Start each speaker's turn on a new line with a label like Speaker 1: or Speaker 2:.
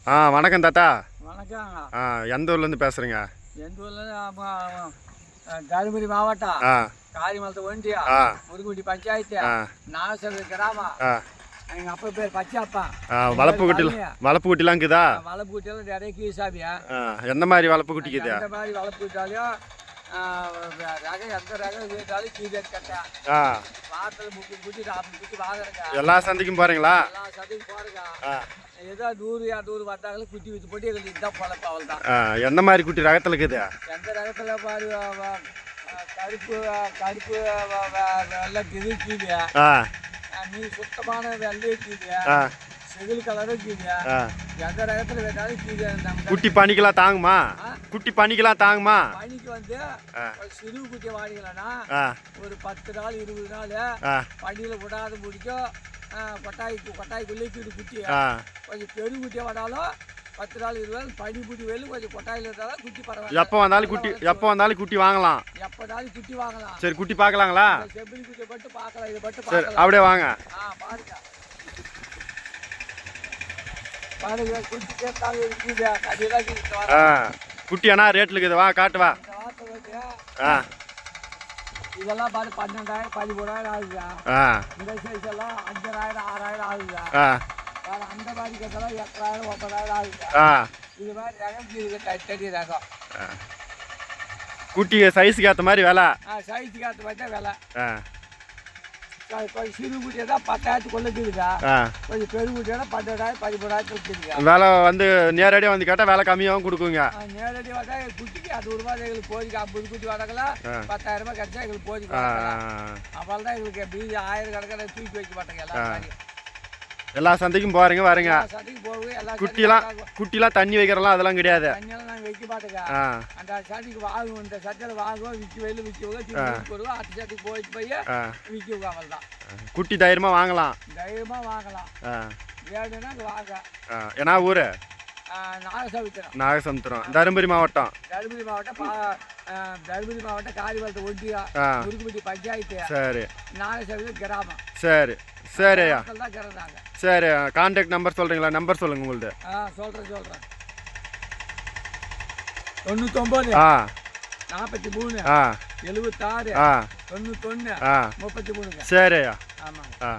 Speaker 1: வணக்கம் தாத்தா.
Speaker 2: வணக்கங்க.
Speaker 1: எந்த ஊர்லேருந்து பேசுகிறீங்க?
Speaker 2: எந்த ஊர்லேருந்து? தருமபுரி மாவட்டம், காரிமலத்தை ஒன்றியம், முருகுடி பஞ்சாயத்து, நாகசபை கிராமம். எங்கள் அப்பா பேர் பச்சைப்பா.
Speaker 1: வளப்பு குட்டிலாம் இருக்குதா?
Speaker 2: வளப்பு குட்டியெல்லாம் நிறைய கீசாபியா.
Speaker 1: எந்த மாதிரி வளப்பு குட்டிக்குது?
Speaker 2: எந்த மாதிரி வளப்பு விட்டாலும் ரகம், எந்த ரகம் கேட்டாலும் கீழே கட்டேன். வாரத்தில் 30 குட்டி 40 குட்டி வாங்குறேங்க.
Speaker 1: எல்லா சந்தைக்கும் போகிறீங்களா?
Speaker 2: எல்லா சந்தைக்கும் போகிறேங்க. ஏதோ 100 வந்தாங்களும் குட்டி வித்து போட்டு எங்களுக்கு இதுதான் பழக்கம், அவள் தான்.
Speaker 1: எந்த மாதிரி குட்டி ரகத்தில் இருக்குது?
Speaker 2: எந்த ரகத்தில் பாரு, கருப்பு கருப்பு வெள்ளை கிது கீழே, நீ சுத்தமான வெள்ளை கீழே, செகில் கலரும் கீழே, எந்த ரகத்தில் வேணாலும் கீழே.
Speaker 1: குட்டி பனிக்கெல்லாம் தாங்குமா? குட்டி பனிக்கெல்லாம் தாங்குமா?
Speaker 2: பனிக்கு வந்து சிறு குட்டி வாங்கிக்கலாம்னா ஒரு 10 நாள் 20 நாள் பனியில் விடாத முடிக்கும். கொட்டாய்க்குள்ளே கீடு குட்டி கொஞ்சம் பெரு குட்டியாக வந்தாலும் 10 நாள் 20 நாள் பனி குட்டி வெளியும் கொஞ்சம் கொட்டாயில் இருந்தாலும் குட்டி பரவாயில்ல.
Speaker 1: எப்போ வந்தாலும் குட்டி வாங்கலாம்.
Speaker 2: எப்போனாலும் குட்டி வாங்கலாம்.
Speaker 1: சரி, குட்டி பார்க்கலாங்களா?
Speaker 2: செம்பிளி குட்டியை மட்டும் பார்க்கலாம். இதை மட்டும்
Speaker 1: சரி, அப்படியே வாங்க.
Speaker 2: பாருங்க பாருங்க, குட்டி கேட்டாங்க இருக்குது. கடியெல்லாம்
Speaker 1: குட்டி அண்ணா ரேட்டில் இருக்குது, வா காட்டுவா.
Speaker 2: இதெல்லாம் பாரு 12,000 13,000 ஆகுதா? இந்த சைஸ் எல்லாம் 5,000 6,000 ஆகுதா? அந்த மாதிரி கேட்டாலும் 8,000 9,000 ஆகுதா? இது மாதிரி ரகம் இருக்குது, தடி ரகம்.
Speaker 1: குட்டி சைஸுக்கு ஏற்ற மாதிரி விலை.
Speaker 2: சைஸுக்கு ஏற்ற மாதிரி தான் விலை. கொஞ்சம் சிறு குட்டியை தான் 10,000 கொள்ளுக்குதுக்கா. கொஞ்சம் பெரு குட்டியோட 12,000 13,000 இருக்குதுங்க.
Speaker 1: விலை வந்து நேரடியாக வந்து கேட்டால் விலை கம்மியாகவும் கொடுக்குங்க.
Speaker 2: நேரடியாக வந்தால் எங்களுக்கு குட்டிக்கு 60 ரூபா எங்களுக்கு போதிக்கு. 50 குட்டி வடக்கலாம் 10,000 ரூபாய் கிடைச்சா எங்களுக்கு போதிக்கு. அவள் தான் எங்களுக்கு மீதி 1000 கணக்கில் தூக்கி வைக்க மாட்டேங்க.
Speaker 1: எல்லா சந்தைக்கும் போகிறீங்க வரீங்க?
Speaker 2: சந்தைக்கு போகுது. எல்லா
Speaker 1: குட்டிலாம் தண்ணி வைக்கிறலாம் அதெல்லாம் கிடையாது.
Speaker 2: தண்ணியெல்லாம் நாங்கள் வைக்க மாட்டேங்க. அந்த சந்தைக்கு வாங்குவோம், இந்த சந்தையில் வாங்குவோம், விற்கவங்க போடுவோம். அடுத்த சந்தைக்கு போயிட்டு போய் விற்குவோங்க. அவள் தான்
Speaker 1: குட்டி தைரியமாக வாங்கலாம்.
Speaker 2: தைரியமாக வாங்கலாம். வேணும்னா அங்கே வாங்க.
Speaker 1: ஏன்னா ஊர்
Speaker 2: நாகசமுத்திரம்,
Speaker 1: தருமபுரி மாவட்டம்.
Speaker 2: தருமபுரி மாவட்டம் காரிமலத்தை ஒன்றியம், முருகுடி பஞ்சாயத்து.
Speaker 1: சரி,
Speaker 2: நாகசபை கிராமம்.
Speaker 1: சரி சரியா.
Speaker 2: தான் கிறந்தாங்க.
Speaker 1: சரி, கான்டாக்ட் நம்பர் சொல்கிறீங்களா? நம்பர் சொல்லுங்கள் உங்களுது.
Speaker 2: சொல்கிறேன். 99 43 76 91 33.
Speaker 1: சரியா.
Speaker 2: ஆமாங்க.